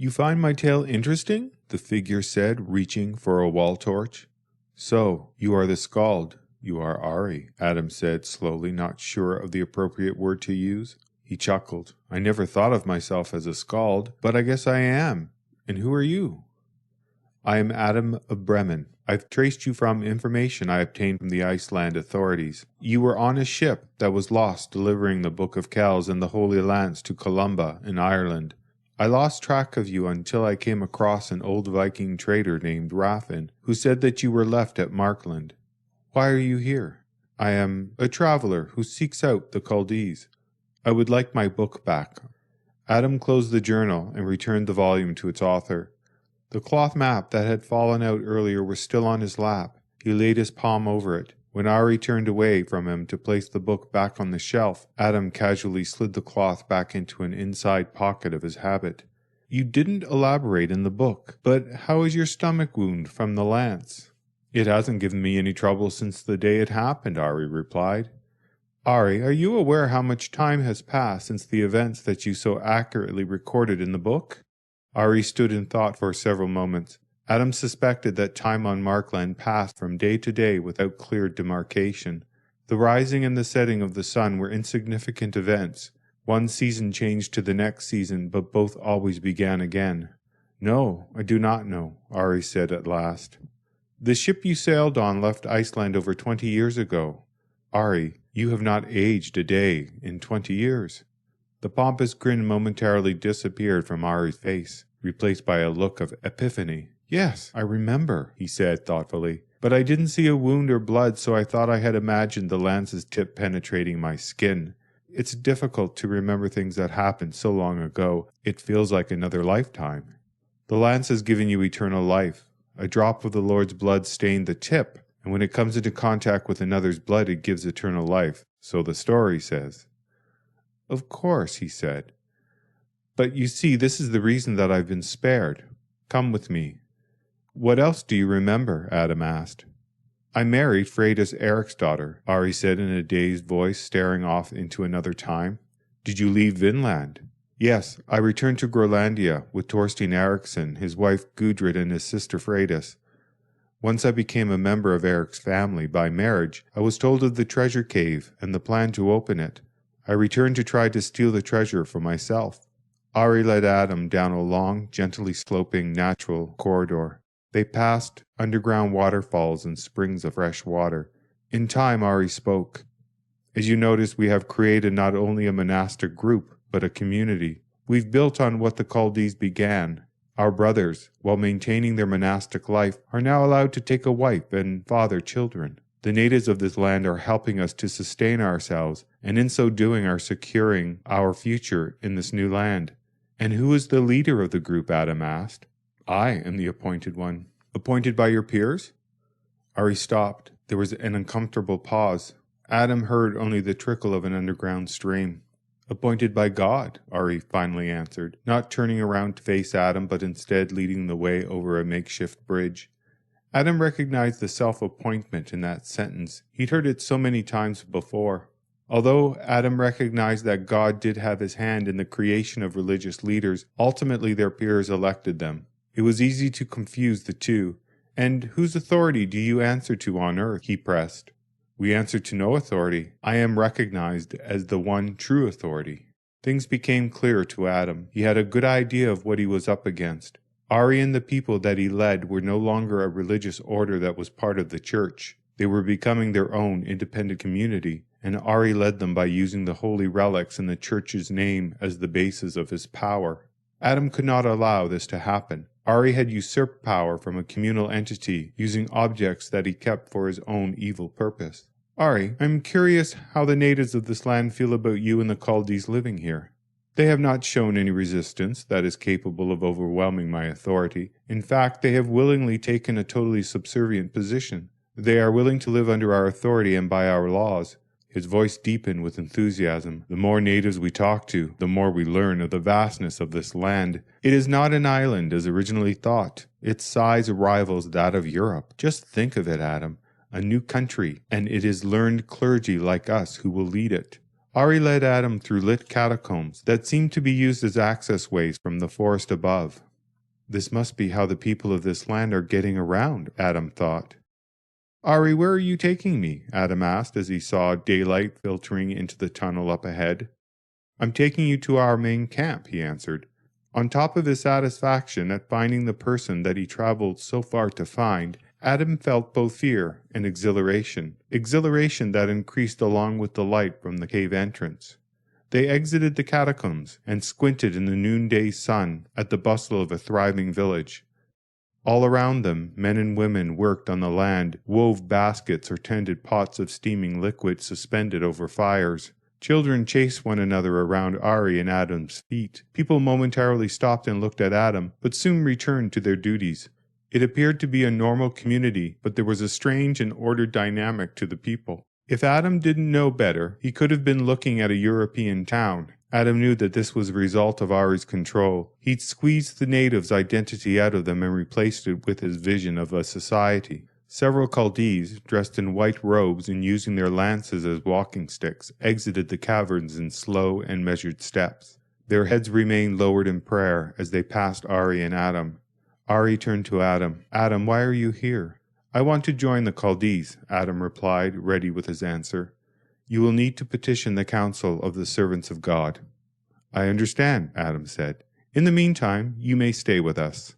You find my tale interesting? The figure said, reaching for a wall torch. So, you are the skald. You are Ari, Adam said slowly, not sure of the appropriate word to use. He chuckled. I never thought of myself as a skald, but I guess I am. And who are you? I am Adam of Bremen. I've traced you from information I obtained from the Iceland authorities. You were on a ship that was lost delivering the Book of Kells and the Holy Lance to Columba in Ireland. I lost track of you until I came across an old Viking trader named Raffin, who said that you were left at Markland. Why are you here? I am a traveler who seeks out the Chaldees. I would like my book back. Adam closed the journal and returned the volume to its author. The cloth map that had fallen out earlier was still on his lap. He laid his palm over it. When Ari turned away from him to place the book back on the shelf, Adam casually slid the cloth back into an inside pocket of his habit. You didn't elaborate in the book, but how is your stomach wound from the lance? It hasn't given me any trouble since the day it happened, Ari replied. Ari, are you aware how much time has passed since the events that you so accurately recorded in the book? Ari stood in thought for several moments. Adam suspected that time on Markland passed from day to day without clear demarcation. The rising and the setting of the sun were insignificant events. One season changed to the next season, but both always began again. No, I do not know, Ari said at last. The ship you sailed on left Iceland over 20 years ago. Ari, you have not aged a day in 20 years. The pompous grin momentarily disappeared from Ari's face, replaced by a look of epiphany. Yes, I remember, he said thoughtfully, but I didn't see a wound or blood, so I thought I had imagined the lance's tip penetrating my skin. It's difficult to remember things that happened so long ago. It feels like another lifetime. The lance has given you eternal life. A drop of the Lord's blood stained the tip, and when it comes into contact with another's blood, it gives eternal life, so the story says. Of course, he said. But you see, this is the reason that I've been spared. Come with me. What else do you remember? Adam asked. I married Freda's Eric's daughter, Ari said in a dazed voice, staring off into another time. Did you leave Vinland? Yes, I returned to Groenlandia with Torstein Eriksson, his wife Gudrid, and his sister Freydis. Once I became a member of Eric's family by marriage, I was told of the treasure cave and the plan to open it. I returned to try to steal the treasure for myself. Ari led Adam down a long, gently sloping, natural corridor. They passed underground waterfalls and springs of fresh water. In time, Ari spoke. As you notice, we have created not only a monastic group, but a community. We've built on what the Chaldees began. Our brothers, while maintaining their monastic life, are now allowed to take a wife and father children. The natives of this land are helping us to sustain ourselves, and in so doing are securing our future in this new land. And who is the leader of the group? Adam asked. I am the appointed one. Appointed by your peers? Ari stopped. There was an uncomfortable pause. Adam heard only the trickle of an underground stream. Appointed by God, Ari finally answered, not turning around to face Adam, but instead leading the way over a makeshift bridge. Adam recognized the self-appointment in that sentence. He'd heard it so many times before. Although Adam recognized that God did have his hand in the creation of religious leaders, ultimately their peers elected them. It was easy to confuse the two. And whose authority do you answer to on earth? He pressed. We answer to no authority. I am recognized as the one true authority. Things became clear to Adam. He had a good idea of what he was up against. Ari and the people that he led were no longer a religious order that was part of the church. They were becoming their own independent community, and Ari led them by using the holy relics and the church's name as the basis of his power. Adam could not allow this to happen. Ari had usurped power from a communal entity, using objects that he kept for his own evil purpose. Ari, I'm curious how the natives of this land feel about you and the Chaldees living here. They have not shown any resistance that is capable of overwhelming my authority. In fact, they have willingly taken a totally subservient position. They are willing to live under our authority and by our laws. His voice deepened with enthusiasm. The more natives we talk to, the more we learn of the vastness of this land. It is not an island as originally thought. Its size rivals that of Europe. Just think of it, Adam. A new country, and it is learned clergy like us who will lead it. Ari led Adam through lit catacombs that seemed to be used as access ways from the forest above. This must be how the people of this land are getting around, Adam thought. Ari, where are you taking me? Adam asked as he saw daylight filtering into the tunnel up ahead. I'm taking you to our main camp, he answered. On top of his satisfaction at finding the person that he traveled so far to find, Adam felt both fear and exhilaration that increased along with the light from the cave entrance. They exited the catacombs and squinted in the noonday sun at the bustle of a thriving village. All around them, men and women worked on the land, wove baskets or tended pots of steaming liquid suspended over fires. Children chased one another around Ari and Adam's feet. People momentarily stopped and looked at Adam, but soon returned to their duties. It appeared to be a normal community, but there was a strange and ordered dynamic to the people. If Adam didn't know better, he could have been looking at a European town. Adam knew that this was a result of Ari's control. He'd squeezed the natives' identity out of them and replaced it with his vision of a society. Several Chaldees, dressed in white robes and using their lances as walking sticks, exited the caverns in slow and measured steps. Their heads remained lowered in prayer as they passed Ari and Adam. Ari turned to Adam. Adam, why are you here? I want to join the Chaldees, Adam replied, ready with his answer. You will need to petition the council of the servants of God. I understand, Adam said. In the meantime, you may stay with us.